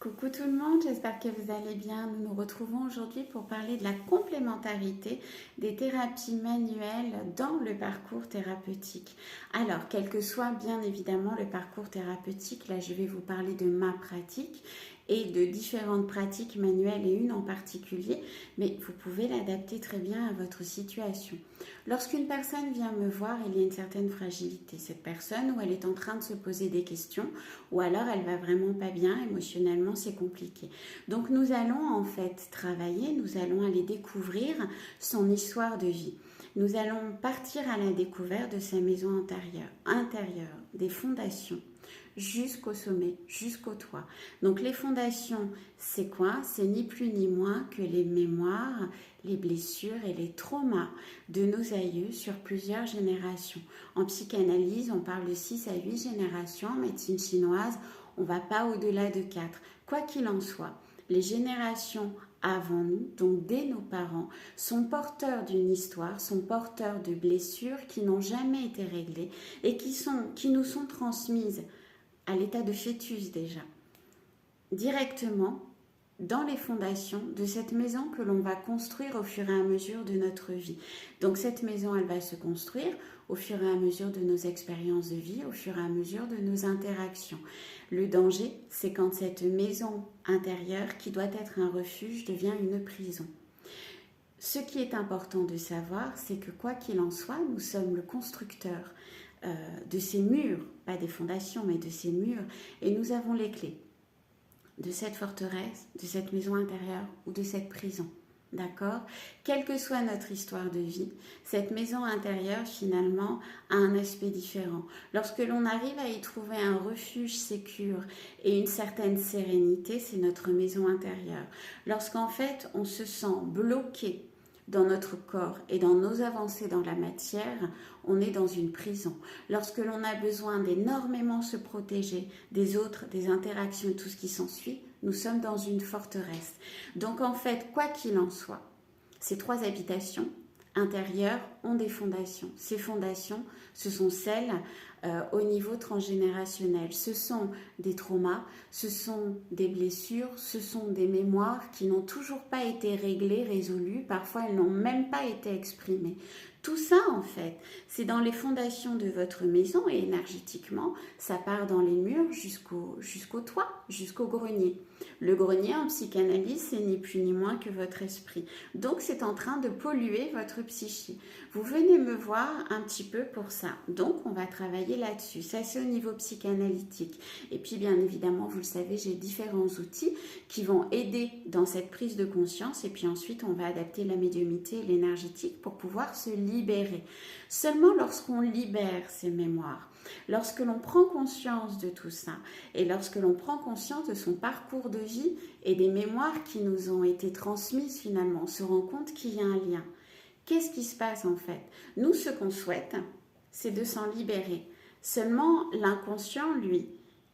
Coucou tout le monde, j'espère que vous allez bien. Nous nous retrouvons aujourd'hui pour parler de la complémentarité des thérapies manuelles dans le parcours thérapeutique. Alors, quel que soit bien évidemment le parcours thérapeutique, là je vais vous parler de ma pratique et de différentes pratiques manuelles et une en particulier, mais vous pouvez l'adapter très bien à votre situation. Lorsqu'une personne vient me voir, il y a une certaine fragilité. Cette personne, ou elle est en train de se poser des questions, ou alors elle va vraiment pas bien, émotionnellement c'est compliqué. Donc nous allons en fait travailler, nous allons aller découvrir son histoire de vie. Nous allons partir à la découverte de sa maison intérieure, des fondations, jusqu'au sommet, jusqu'au toit. Donc les fondations, c'est quoi? C'est ni plus ni moins que les mémoires, les blessures et les traumas de nos aïeux sur plusieurs générations. En psychanalyse, on parle de 6 à 8 générations. En médecine chinoise, on ne va pas au-delà de 4. Quoi qu'il en soit, les générations avant nous, donc dès nos parents, sont porteurs d'une histoire, sont porteurs de blessures qui n'ont jamais été réglées et qui nous sont transmises à l'état de fœtus déjà, directement dans les fondations de cette maison que l'on va construire au fur et à mesure de notre vie. Donc cette maison, elle va se construire au fur et à mesure de nos expériences de vie, au fur et à mesure de nos interactions. Le danger, c'est quand cette maison intérieure, qui doit être un refuge, devient une prison. Ce qui est important de savoir, c'est que quoi qu'il en soit, nous sommes le constructeur de ces murs, pas des fondations, mais de ces murs, et nous avons les clés de cette forteresse, de cette maison intérieure ou de cette prison. D'accord? Quelle que soit notre histoire de vie, cette maison intérieure, finalement, a un aspect différent. Lorsque l'on arrive à y trouver un refuge sécure et une certaine sérénité, c'est notre maison intérieure. Lorsqu'en fait, on se sent bloqué dans notre corps et dans nos avancées dans la matière, on est dans une prison. Lorsque l'on a besoin d'énormément se protéger des autres, des interactions et tout ce qui s'ensuit, nous sommes dans une forteresse. Donc en fait, quoi qu'il en soit, ces 3 habitations intérieures ont des fondations. Ces fondations, ce sont celles au niveau transgénérationnel. Ce sont des traumas, ce sont des blessures, ce sont des mémoires qui n'ont toujours pas été réglées, résolues. Parfois, elles n'ont même pas été exprimées. Tout ça, en fait, c'est dans les fondations de votre maison et énergétiquement, ça part dans les murs jusqu'au toit, jusqu'au grenier. Le grenier en psychanalyse, c'est ni plus ni moins que votre esprit. Donc, c'est en train de polluer votre psyché. Vous venez me voir un petit peu pour ça. Donc, on va travailler là-dessus. Ça, c'est au niveau psychanalytique. Et puis, bien évidemment, vous le savez, j'ai différents outils qui vont aider dans cette prise de conscience. Et puis ensuite, on va adapter la médiumnité et l'énergétique pour pouvoir se libérer. Seulement lorsqu'on libère ces mémoires, lorsque l'on prend conscience de tout ça et lorsque l'on prend conscience de son parcours de vie et des mémoires qui nous ont été transmises finalement, on se rend compte qu'il y a un lien. Qu'est-ce qui se passe en fait? Nous, ce qu'on souhaite, c'est de s'en libérer. Seulement, l'inconscient, lui,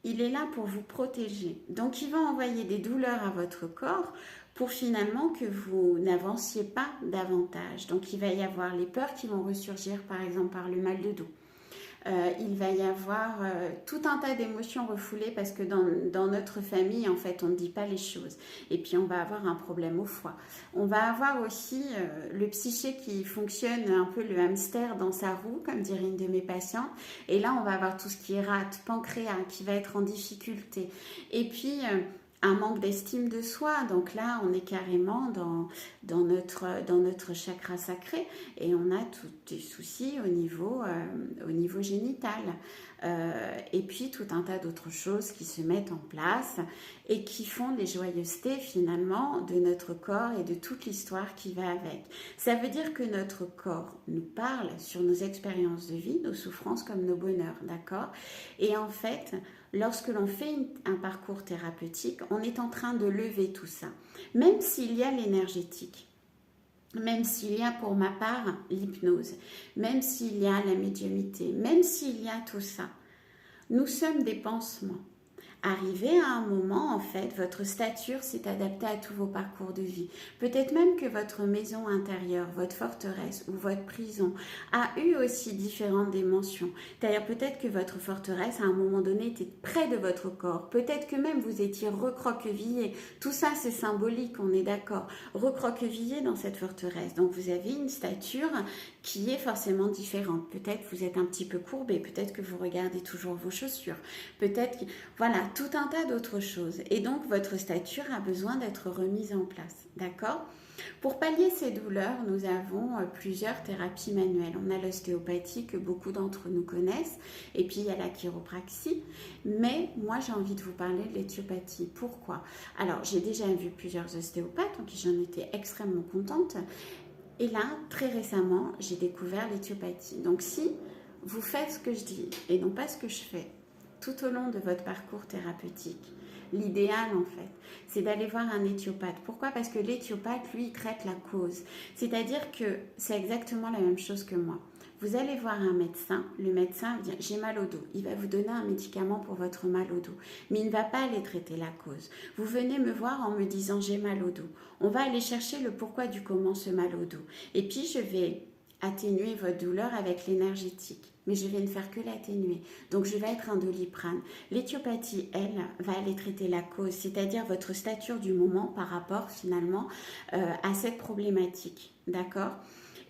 il est là pour vous protéger. Donc, il va envoyer des douleurs à votre corps pour finalement que vous n'avanciez pas davantage. Donc, il va y avoir les peurs qui vont ressurgir, par exemple, par le mal de dos. Il va y avoir tout un tas d'émotions refoulées parce que dans notre famille, en fait, on ne dit pas les choses. Et puis, on va avoir un problème au foie. On va avoir aussi le psyché qui fonctionne un peu le hamster dans sa roue, comme dirait une de mes patientes. Et là, on va avoir tout ce qui est rate, pancréas, qui va être en difficulté. Et puis un manque d'estime de soi. Donc là, on est carrément dans notre chakra sacré et on a tous des soucis au niveau génital. Et puis tout un tas d'autres choses qui se mettent en place et qui font les joyeusetés finalement de notre corps et de toute l'histoire qui va avec. Ça veut dire que notre corps nous parle sur nos expériences de vie, nos souffrances comme nos bonheurs, d'accord? Et en fait, lorsque l'on fait un parcours thérapeutique, on est en train de lever tout ça. Même s'il y a l'énergétique, même s'il y a pour ma part l'hypnose, même s'il y a la médiumnité, même s'il y a tout ça, nous sommes des pansements. Arrivé à un moment, en fait, votre stature s'est adaptée à tous vos parcours de vie. Peut-être même que votre maison intérieure, votre forteresse ou votre prison a eu aussi différentes dimensions. D'ailleurs, peut-être que votre forteresse, à un moment donné, était près de votre corps. Peut-être que même vous étiez recroquevillé. Tout ça, c'est symbolique, on est d'accord. Recroquevillé dans cette forteresse. Donc, vous avez une stature qui est forcément différente. Peut-être que vous êtes un petit peu courbé. Peut-être que vous regardez toujours vos chaussures. Peut-être que... Voilà, tout un tas d'autres choses. Et donc, votre stature a besoin d'être remise en place. D'accord ? Pour pallier ces douleurs, nous avons plusieurs thérapies manuelles. On a l'ostéopathie que beaucoup d'entre nous connaissent, et puis il y a la chiropraxie. Mais moi, j'ai envie de vous parler de l'éthiopathie. Pourquoi ? Alors, j'ai déjà vu plusieurs ostéopathes, donc j'en étais extrêmement contente. Et là, très récemment, j'ai découvert l'éthiopathie. Donc, si vous faites ce que je dis et non pas ce que je fais, tout au long de votre parcours thérapeutique, l'idéal en fait, c'est d'aller voir un éthiopathe. Pourquoi ? Parce que l'éthiopathe, lui, il traite la cause. C'est-à-dire que c'est exactement la même chose que moi. Vous allez voir un médecin, le médecin va dire j'ai mal au dos. Il va vous donner un médicament pour votre mal au dos, mais il ne va pas aller traiter la cause. Vous venez me voir en me disant j'ai mal au dos. On va aller chercher le pourquoi du comment ce mal au dos. Et puis je vais atténuer votre douleur avec l'énergétique. Mais je vais ne faire que l'atténuer. Donc je vais être un Doliprane. L'éthiopathie, elle, va aller traiter la cause, c'est-à-dire votre stature du moment par rapport finalement à cette problématique. D'accord ?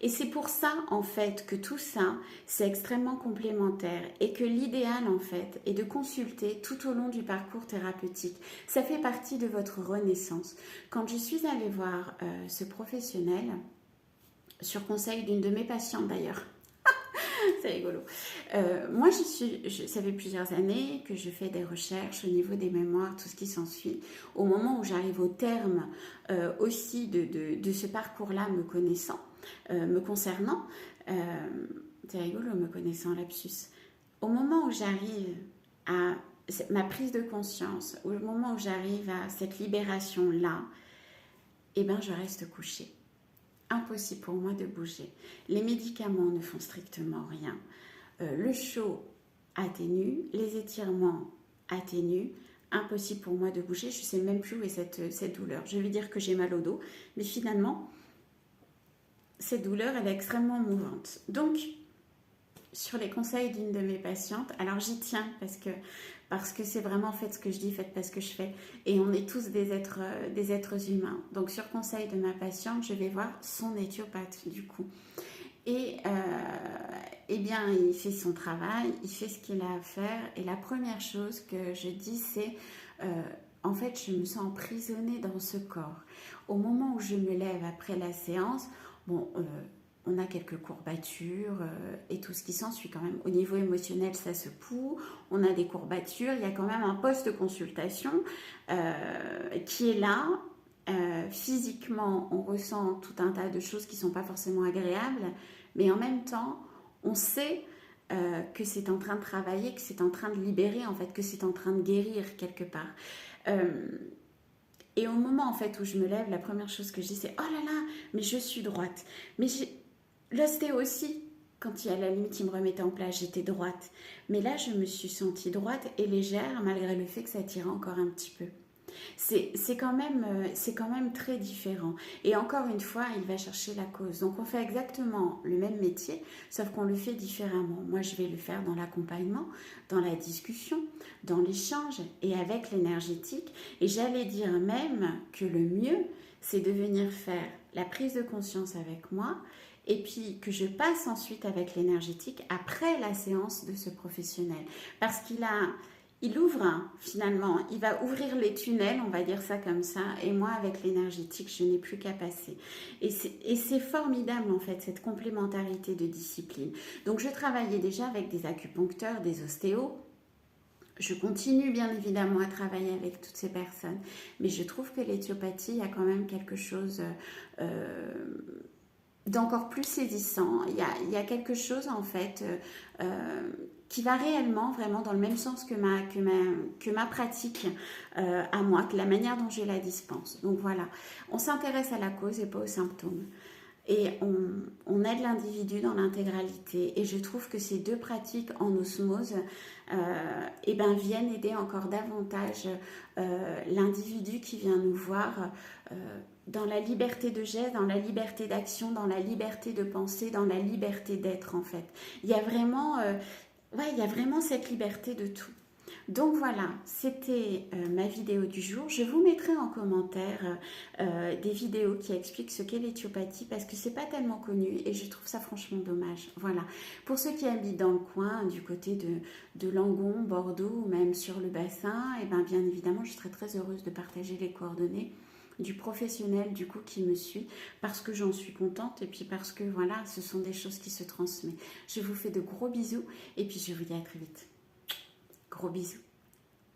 Et c'est pour ça, en fait, que tout ça, c'est extrêmement complémentaire et que l'idéal, en fait, est de consulter tout au long du parcours thérapeutique. Ça fait partie de votre renaissance. Quand je suis allée voir ce professionnel, sur conseil d'une de mes patientes d'ailleurs, c'est rigolo. Moi, ça fait plusieurs années que je fais des recherches au niveau des mémoires, tout ce qui s'ensuit. Au moment où j'arrive au terme aussi de ce parcours-là, me connaissant, me concernant, c'est rigolo, me connaissant, lapsus. Au moment où j'arrive à ma prise de conscience, au moment où j'arrive à cette libération-là, eh ben, je reste couchée. Impossible pour moi de bouger. Les médicaments ne font strictement rien. Le chaud atténue, les étirements atténuent. Impossible pour moi de bouger. Je ne sais même plus où est cette douleur. Je vais dire que j'ai mal au dos, mais finalement, cette douleur, elle est extrêmement mouvante. Donc, sur les conseils d'une de mes patientes, alors j'y tiens parce que c'est vraiment faites ce que je dis, faites pas ce que je fais. Et on est tous des êtres humains. Donc sur conseil de ma patiente, je vais voir son éthiopathe du coup. Et eh bien, il fait son travail, il fait ce qu'il a à faire. Et la première chose que je dis, c'est en fait, je me sens emprisonnée dans ce corps. Au moment où je me lève après la séance, bon... on a quelques courbatures et tout ce qui s'ensuit quand même. Au niveau émotionnel, ça se poue. On a des courbatures. Il y a quand même un poste de consultation qui est là. Physiquement, on ressent tout un tas de choses qui ne sont pas forcément agréables. Mais en même temps, on sait que c'est en train de travailler, que c'est en train de libérer, en fait, que c'est en train de guérir quelque part. Et au moment en fait où je me lève, la première chose que je dis c'est « Oh là là, mais je suis droite !» Mais l'ostéo aussi, quand il y a la limite, il me remettait en place, j'étais droite. Mais là, je me suis sentie droite et légère, malgré le fait que ça tirait encore un petit peu. C'est quand même très différent. Et encore une fois, il va chercher la cause. Donc, on fait exactement le même métier, sauf qu'on le fait différemment. Moi, je vais le faire dans l'accompagnement, dans la discussion, dans l'échange et avec l'énergétique. Et j'allais dire même que le mieux, c'est de venir faire la prise de conscience avec moi et puis que je passe ensuite avec l'énergétique après la séance de ce professionnel. Parce il ouvre finalement, il va ouvrir les tunnels, on va dire ça comme ça, et moi avec l'énergétique, je n'ai plus qu'à passer. Et c'est formidable en fait, cette complémentarité de disciplines. Donc je travaillais déjà avec des acupuncteurs, des ostéos. Je continue bien évidemment à travailler avec toutes ces personnes, mais je trouve que l'éthiopathie a quand même quelque chose d'encore plus saisissant. Il y a quelque chose en fait qui va réellement vraiment dans le même sens que ma pratique à moi, que la manière dont je la dispense. Donc voilà, on s'intéresse à la cause et pas aux symptômes. et on aide l'individu dans l'intégralité. Et je trouve que ces deux pratiques en osmose eh ben, viennent aider encore davantage l'individu qui vient nous voir dans la liberté de geste, dans la liberté d'action, dans la liberté de penser, dans la liberté d'être en fait. Il y a vraiment, ouais, il y a vraiment cette liberté de tout. Donc voilà, c'était ma vidéo du jour. Je vous mettrai en commentaire des vidéos qui expliquent ce qu'est l'éthiopathie parce que c'est pas tellement connu et je trouve ça franchement dommage. Voilà. Pour ceux qui habitent dans le coin, du côté de Langon, Bordeaux ou même sur le bassin, et bien évidemment, je serais très heureuse de partager les coordonnées du professionnel du coup qui me suit parce que j'en suis contente et puis parce que voilà, ce sont des choses qui se transmettent. Je vous fais de gros bisous et puis je vous dis à très vite. Gros bisous.